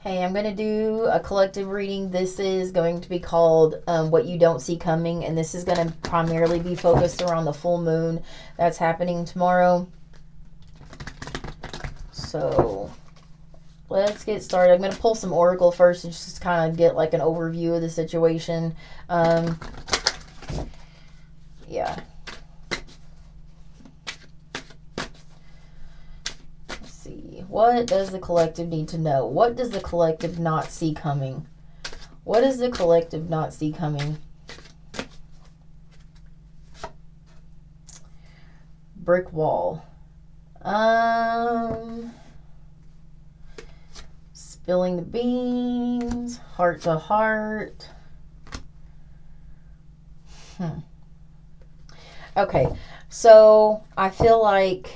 Hey, I'm going to do a collective reading. This is going to be called What You Don't See Coming, and this is going to primarily be focused around the full moon that's happening tomorrow. So let's get started. I'm going to pull some oracle first and just kind of get like an overview of the situation. Yeah. What does the collective need to know? What does the collective not see coming? What does the collective not see coming? Brick wall. Spilling the beans. Heart to heart. Okay, so I feel like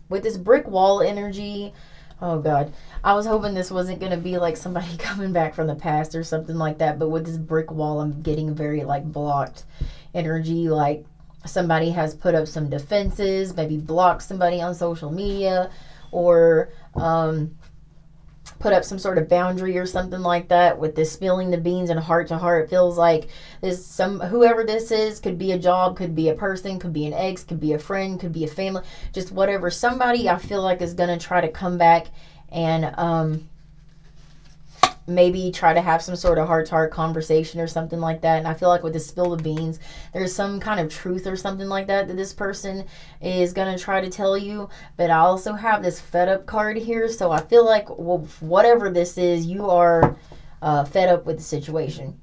with this brick wall energy, oh God, I was hoping this wasn't going to be like somebody coming back from the past or something like that. But with this brick wall, I'm getting very like blocked energy. Like somebody has put up some defenses, maybe blocked somebody on social media, or put up some sort of boundary or something like that. With this spilling the beans and heart to heart, it feels like this whoever this is, could be a job, could be a person, could be an ex, could be a friend, could be a family, just whatever. Somebody I feel like is going to try to come back and maybe try to have some sort of heart-to-heart conversation or something like that. And I feel like with the spill of beans, there's some kind of truth or something like that this person is going to try to tell you. But I also have this fed up card here, so I feel like, well, whatever this is, you are fed up with the situation.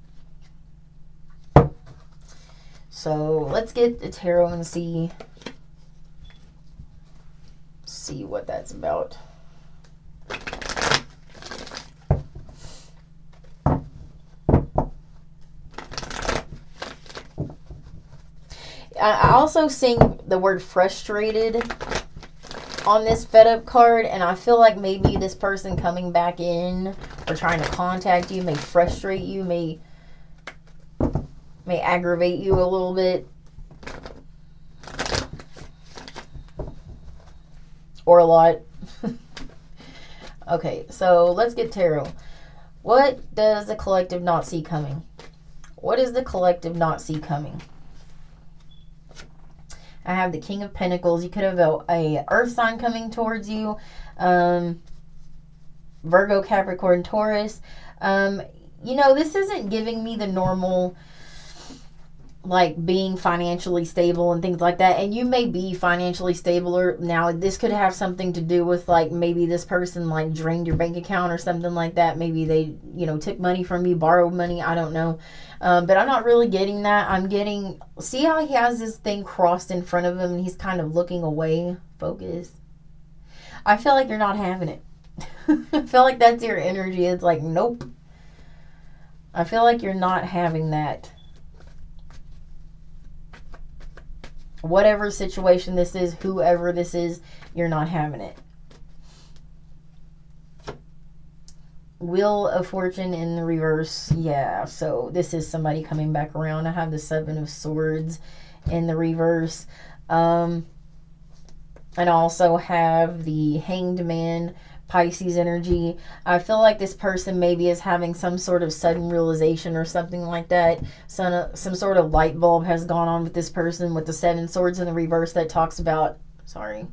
So let's get the tarot and see what that's about. I also sing the word frustrated on this fed up card, and I feel like maybe this person coming back in or trying to contact you may frustrate you, may aggravate you a little bit, or a lot. Okay, so let's get tarot. What does the collective not see coming? What does the collective not see coming? I have the King of Pentacles. You could have a earth sign coming towards you. Virgo, Capricorn, Taurus. This isn't giving me the normal, like, being financially stable and things like that. And you may be financially stable, or now this could have something to do with, like, maybe this person, like, drained your bank account or something like that. Maybe they, took money from you, borrowed money. I don't know. But I'm not really getting that. I'm getting, see how he has this thing crossed in front of him and he's kind of looking away. Focus. I feel like you're not having it. I feel like that's your energy. It's like, nope. I feel like you're not having that. Whatever situation this is, whoever this is, you're not having it. Wheel of Fortune in the reverse. Yeah, so this is somebody coming back around. I have the Seven of Swords in the reverse. And also have the Hanged Man, Pisces energy. I feel like this person maybe is having some sort of sudden realization or something like that. Some sort of light bulb has gone on with this person with the Seven Swords in the reverse that talks about... Sorry.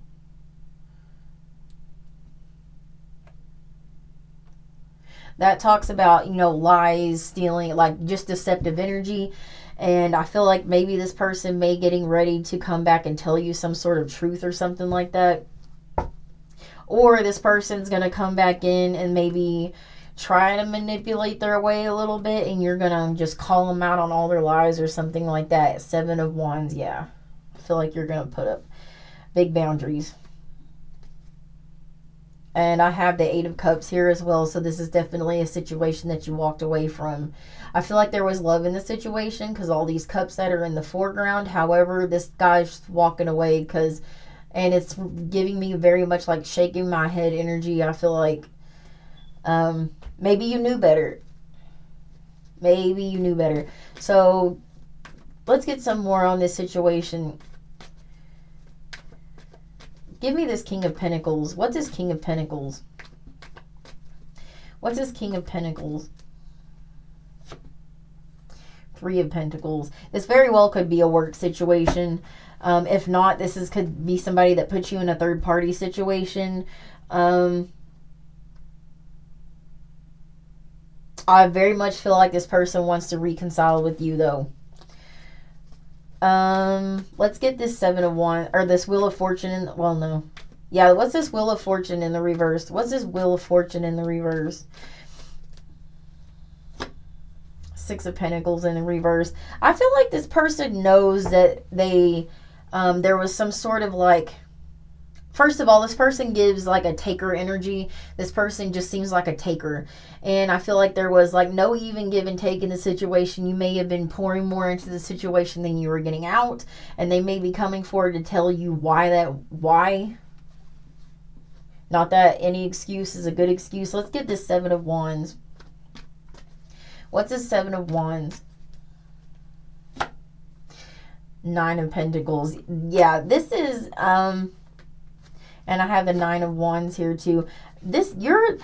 That talks about, lies, stealing, like just deceptive energy. And I feel like maybe this person may getting ready to come back and tell you some sort of truth or something like that. Or this person's going to come back in and maybe try to manipulate their way a little bit, and you're going to just call them out on all their lies or something like that. Seven of Wands, yeah. I feel like you're going to put up big boundaries. And I have the Eight of Cups here as well. So this is definitely a situation that you walked away from. I feel like there was love in the situation because all these cups that are in the foreground. However, this guy's walking away because... And it's giving me very much like shaking my head energy. I feel like maybe you knew better. Maybe you knew better. So let's get some more on this situation. Give me this King of Pentacles. What's this King of Pentacles? What's this King of Pentacles? Three of Pentacles. This very well could be a work situation. If not, could be somebody that puts you in a third party situation. I very much feel like this person wants to reconcile with you, though. Let's get this Seven of Wands, or this Wheel of Fortune well, no. Yeah, what's this Wheel of Fortune in the reverse? What's this Wheel of Fortune in the reverse? Six of Pentacles in the reverse. I feel like this person knows that there was some sort of like, first of all, this person gives like a taker energy. This person just seems like a taker. And I feel like there was like no even give and take in the situation. You may have been pouring more into the situation than you were getting out. And they may be coming forward to tell you why. Not that any excuse is a good excuse. Let's get this Seven of Wands. What's this Seven of Wands? Nine of Pentacles. Yeah, this is, and I have the Nine of Wands here too. You're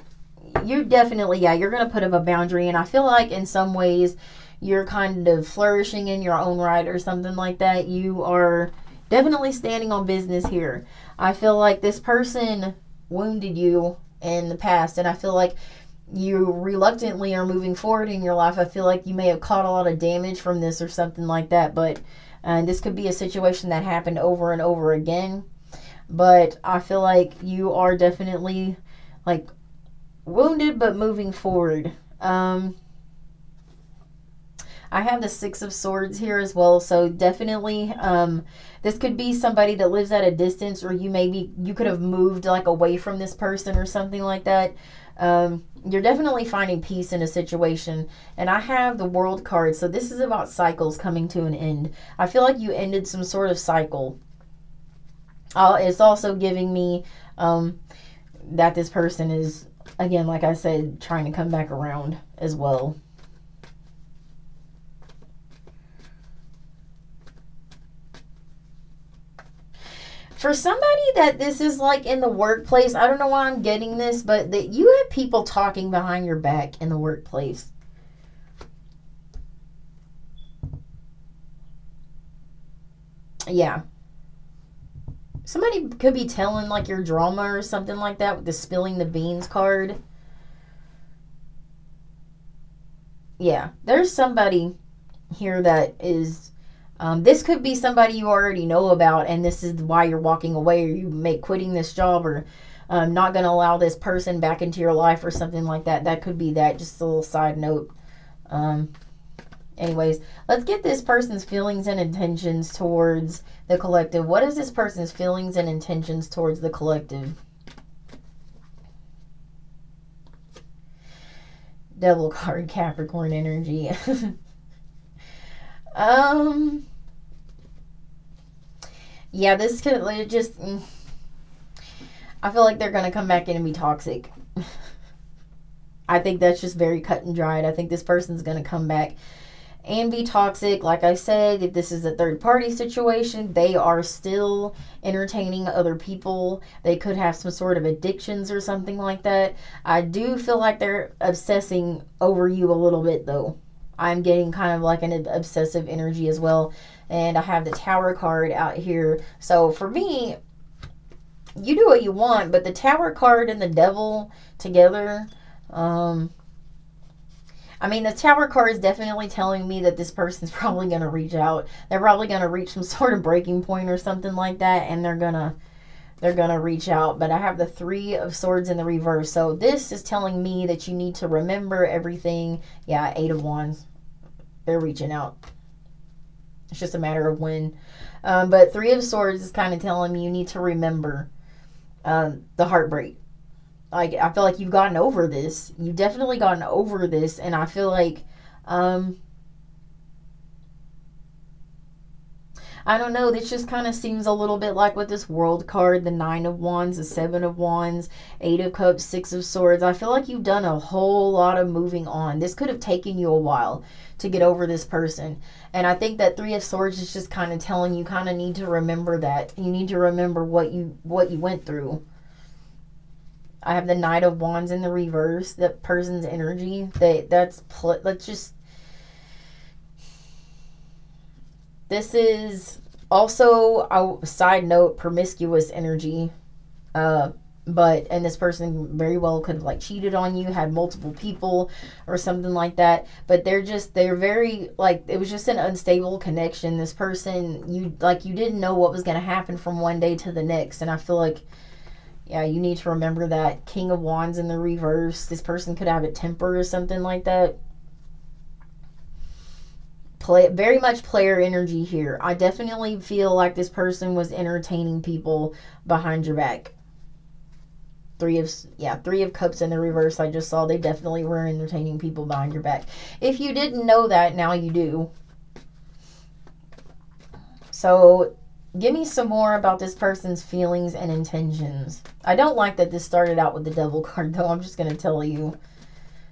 definitely, yeah, you're going to put up a boundary. And I feel like in some ways you're kind of flourishing in your own right or something like that. You are definitely standing on business here. I feel like this person wounded you in the past. And I feel like you reluctantly are moving forward in your life. I feel like you may have caught a lot of damage from this or something like that. But this could be a situation that happened over and over again. But I feel like you are definitely like wounded but moving forward. I have the Six of Swords here as well. So definitely this could be somebody that lives at a distance, or you could have moved like away from this person or something like that. You're definitely finding peace in a situation. And I have the World card. So this is about cycles coming to an end. I feel like you ended some sort of cycle. It's also giving me that this person is, again, like I said, trying to come back around as well. For somebody that this is like in the workplace, I don't know why I'm getting this, but that you have people talking behind your back in the workplace. Yeah. Somebody could be telling like your drama or something like that with the spilling the beans card. Yeah, there's somebody here that is... this could be somebody you already know about, and this is why you're walking away, or you may quitting this job, or not going to allow this person back into your life or something like that. That could be that. Just a little side note. Anyways, let's get this person's feelings and intentions towards the collective. What is this person's feelings and intentions towards the collective? Devil card, Capricorn energy. Yeah, this could just... I feel like they're going to come back in and be toxic. I think that's just very cut and dried. I think this person's going to come back and be toxic. Like I said, if this is a third party situation, they are still entertaining other people. They could have some sort of addictions or something like that. I do feel like they're obsessing over you a little bit, though. I'm getting kind of like an obsessive energy as well. And I have the Tower card out here. So for me, you do what you want, but the Tower card and the Devil together, I mean, the Tower card is definitely telling me that this person's probably going to reach out. They're probably going to reach some sort of breaking point or something like that, and they're going to reach out. But I have the Three of Swords in the reverse. So this is telling me that you need to remember everything. Yeah, Eight of Wands. They're reaching out. It's just a matter of when. But Three of Swords is kind of telling me you need to remember the heartbreak. Like, I feel like you've gotten over this. You've definitely gotten over this. And I feel like, I don't know, this just kind of seems a little bit like with this World card, the Nine of Wands, the Seven of Wands, Eight of Cups, Six of Swords. I feel like you've done a whole lot of moving on. This could have taken you a while to get over this person. And I think that Three of Swords is just kind of telling you kind of need to remember that. You need to remember what you went through. I have the Knight of Wands in the reverse. That person's energy. Let's just. This is also a side note, promiscuous energy. And this person very well could have like cheated on you, had multiple people or something like that, but they're very like, it was just an unstable connection. This person, you didn't know what was going to happen from one day to the next, and I feel like, yeah, you need to remember that. King of Wands in the reverse. This person could have a temper or something like that. Very much player energy here. I definitely feel like this person was entertaining people behind your back. Three of Cups in the reverse. I just saw they definitely were entertaining people behind your back. If you didn't know that, now you do. So give me some more about this person's feelings and intentions. I don't like that this started out with the Devil card, though. I'm just going to tell you.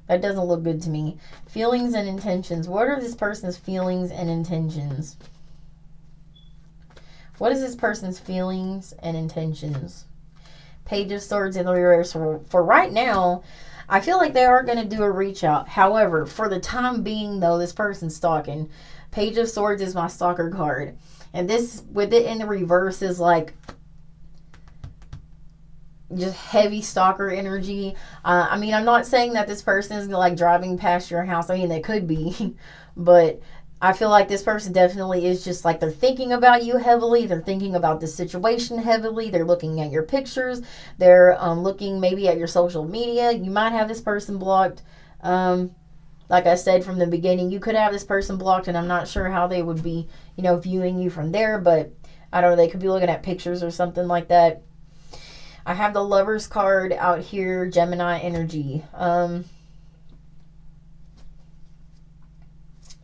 That doesn't look good to me. Feelings and intentions. What are this person's feelings and intentions? What is this person's feelings and intentions? Page of Swords in the reverse. For right now, I feel like they are going to do a reach out. However, for the time being, though, this person's stalking. Page of Swords is my stalker card. And this, with it in the reverse, is like just heavy stalker energy. I mean, I'm not saying that this person is like driving past your house. I mean, they could be. But I feel like this person definitely is just like, they're thinking about you heavily. They're thinking about the situation heavily. They're looking at your pictures. They're looking maybe at your social media. You might have this person blocked. Like I said from the beginning, you could have this person blocked, and I'm not sure how they would be, viewing you from there. But I don't know, they could be looking at pictures or something like that. I have the Lovers card out here, Gemini energy.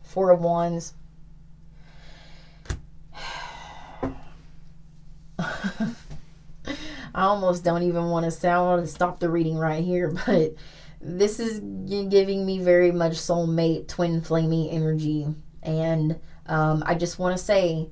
Four of Wands. I almost don't even want to say, I want to stop the reading right here, but this is giving me very much soulmate, twin flamey energy. And I just want to say,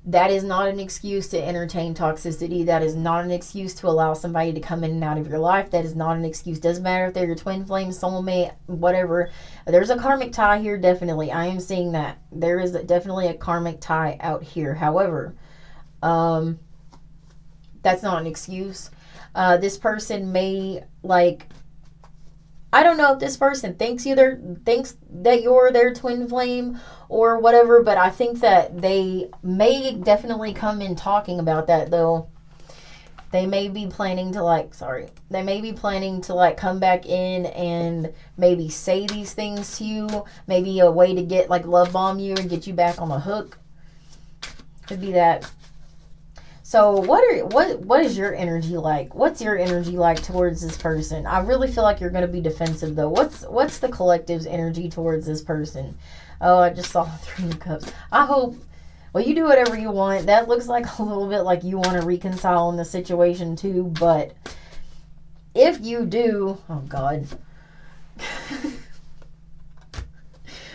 that is not an excuse to entertain toxicity. That is not an excuse to allow somebody to come in and out of your life. That is not an excuse. Doesn't matter if they're your twin flame, soulmate, whatever. There's a karmic tie here, definitely. I am seeing that. There is definitely a karmic tie out here. However, that's not an excuse. This person may, I don't know if this person thinks that you're their twin flame or whatever, but I think that they may definitely come in talking about that, though. They may be planning to come back in and maybe say these things to you. Maybe a way to get love bomb you and get you back on the hook. Could be that. So what is your energy like? What's your energy like towards this person? I really feel like you're going to be defensive, though. What's the collective's energy towards this person? Oh, I just saw the Three of Cups. I hope, well, you do whatever you want. That looks like a little bit like you want to reconcile in the situation too, but if you do, oh God.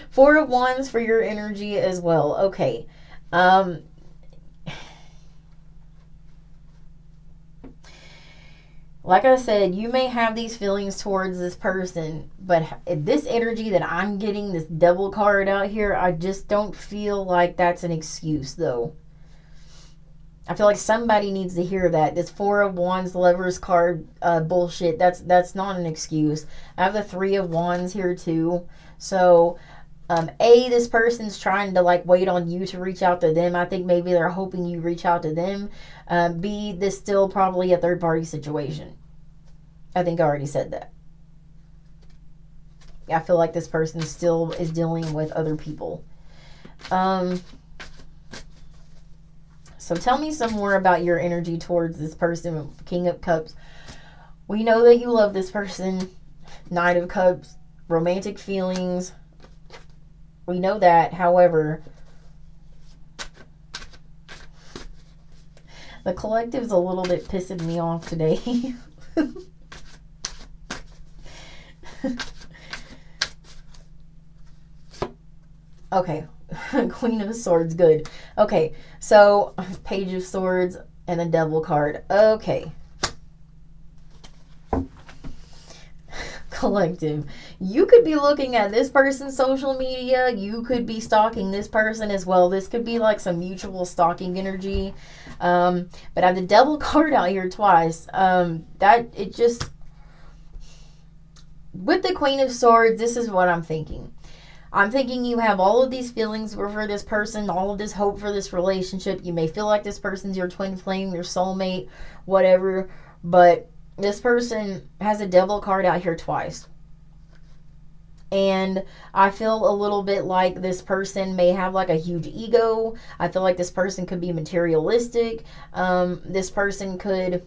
Four of Wands for your energy as well. Okay. Like I said, you may have these feelings towards this person, but this energy that I'm getting, this Devil card out here, I just don't feel like that's an excuse, though. I feel like somebody needs to hear that. This Four of Wands Lovers card bullshit, that's not an excuse. I have the Three of Wands here, too. So, this person's trying to wait on you to reach out to them. I think maybe they're hoping you reach out to them. B, this still probably a third party situation. I think I already said that. I feel like this person still is dealing with other people. So tell me some more about your energy towards this person. King of Cups. We know that you love this person. Knight of Cups. Romantic feelings. We know that. However, the collective's a little bit pissing me off today. Okay. Queen of Swords, good. Okay, so Page of Swords and the Devil card. Okay. collective. You could be looking at this person's social media. You could be stalking this person as well. This could be like some mutual stalking energy. But I have the devil card out here twice. With the Queen of Swords, this is what I'm thinking. I'm thinking you have all of these feelings for this person, all of this hope for this relationship. You may feel like this person's your twin flame, your soulmate, whatever. But this person has a devil card out here twice. And I feel a little bit like this person may have like a huge ego. I feel like this person could be materialistic. This person could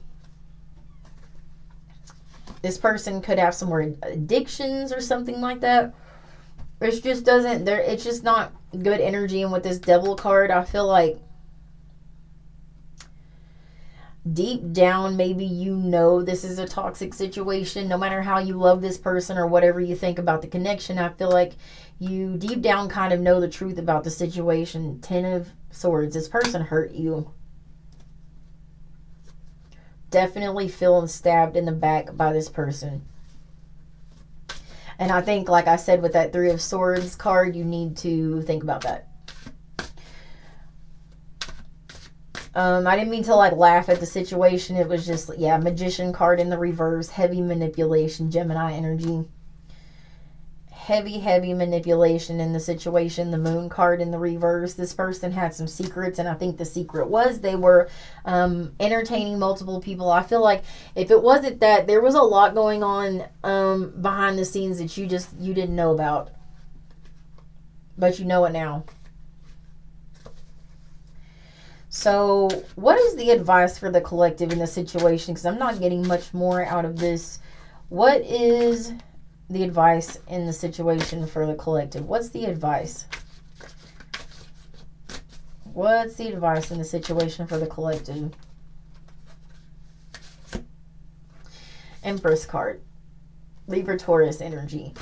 have some more addictions or something like that. It's just not good energy. And with this devil card, I feel like deep down, maybe this is a toxic situation. No matter how you love this person or whatever you think about the connection, I feel like you deep down kind of know the truth about the situation. 10 of Swords. This person hurt you. Definitely feeling stabbed in the back by this person. And I think, like I said, with that 3 of Swords card, you need to think about that. I didn't mean to laugh at the situation. It was just, Magician card in the reverse. Heavy manipulation, Gemini energy. Heavy manipulation in the situation. The Moon card in the reverse. This person had some secrets, and I think the secret was they were entertaining multiple people. I feel like if it wasn't that, there was a lot going on behind the scenes that you didn't know about. But you know it now. So, what is the advice for the collective in this situation? Because I'm not getting much more out of this. What is the advice in the situation for the collective? What's the advice? What's the advice in the situation for the collective? Empress card. Libra Taurus energy.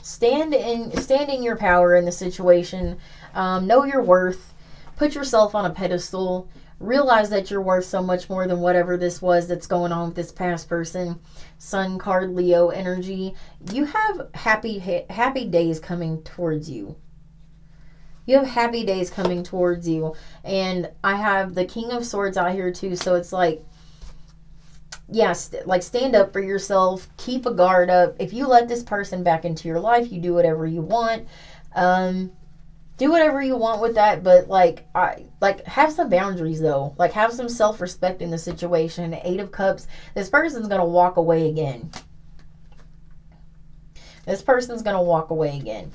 Stand in your power in the situation. Know your worth. Put yourself on a pedestal. Realize that you're worth so much more than whatever this was that's going on with this past person. Sun card, Leo energy. You have happy days coming towards you. You have happy days coming towards you. And I have the King of Swords out here too. So it's like, stand up for yourself. Keep a guard up. If you let this person back into your life, you do whatever you want. Do whatever you want with that, but have some boundaries though. Have some self-respect in the situation. 8 of Cups. This person's gonna walk away again. This person's gonna walk away again.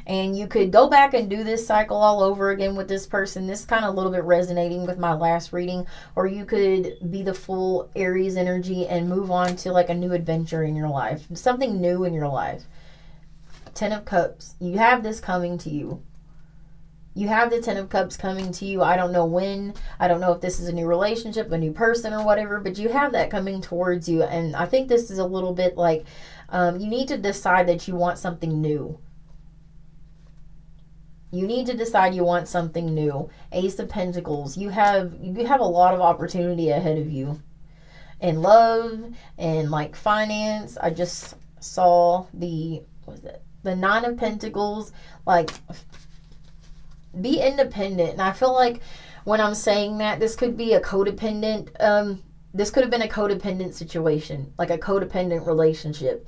And you could go back and do this cycle all over again with this person. This kind of a little bit resonating with my last reading. Or you could be the full Aries energy and move on to a new adventure in your life. Something new in your life. 10 of Cups. You have this coming to you. You have the 10 of Cups coming to you. I don't know when. I don't know if this is a new relationship, a new person or whatever, but you have that coming towards you. And I think this is a little bit you need to decide that you want something new. You need to decide you want something new. Ace of Pentacles. You have a lot of opportunity ahead of you. In love and finance. I just saw the 9 of Pentacles. Be independent. And I feel like when I'm saying that, this could be a codependent, this could have been a codependent situation, a codependent relationship.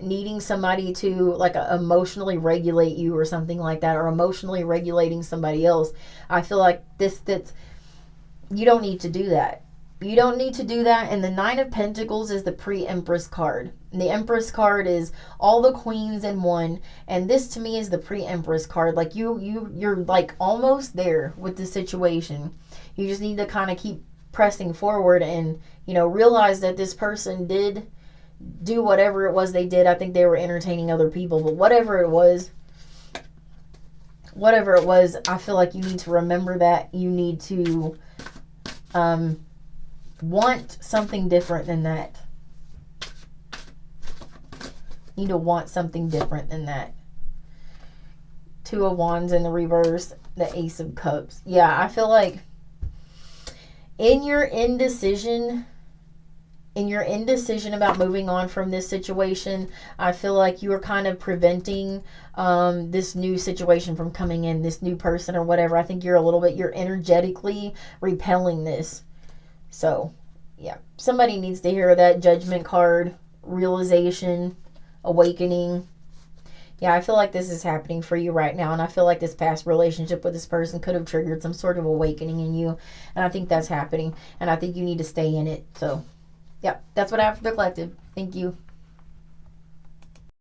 Needing somebody to emotionally regulate you or something like that, or emotionally regulating somebody else. I feel like you don't need to do that. You don't need to do that. And the 9 of Pentacles is the pre-Empress card. And the Empress card is all the queens in one. And this to me is the pre-Empress card. You're almost there with the situation. You just need to kind of keep pressing forward and, realize that this person did do whatever it was they did. I think they were entertaining other people, but whatever it was, I feel like you need to remember that. You need to, want something different than that. You need to want something different than that. 2 of Wands in the reverse, the Ace of Cups. Yeah, I feel like in your indecision, in your indecision about moving on from this situation, I feel like you are kind of preventing this new situation from coming in, this new person or whatever. I think you're energetically repelling this. So, yeah, somebody needs to hear that judgment card, realization, awakening. Yeah, I feel like this is happening for you right now, and I feel like this past relationship with this person could have triggered some sort of awakening in you, and I think that's happening, and I think you need to stay in it. So, yeah, that's what I have for the collective. Thank you.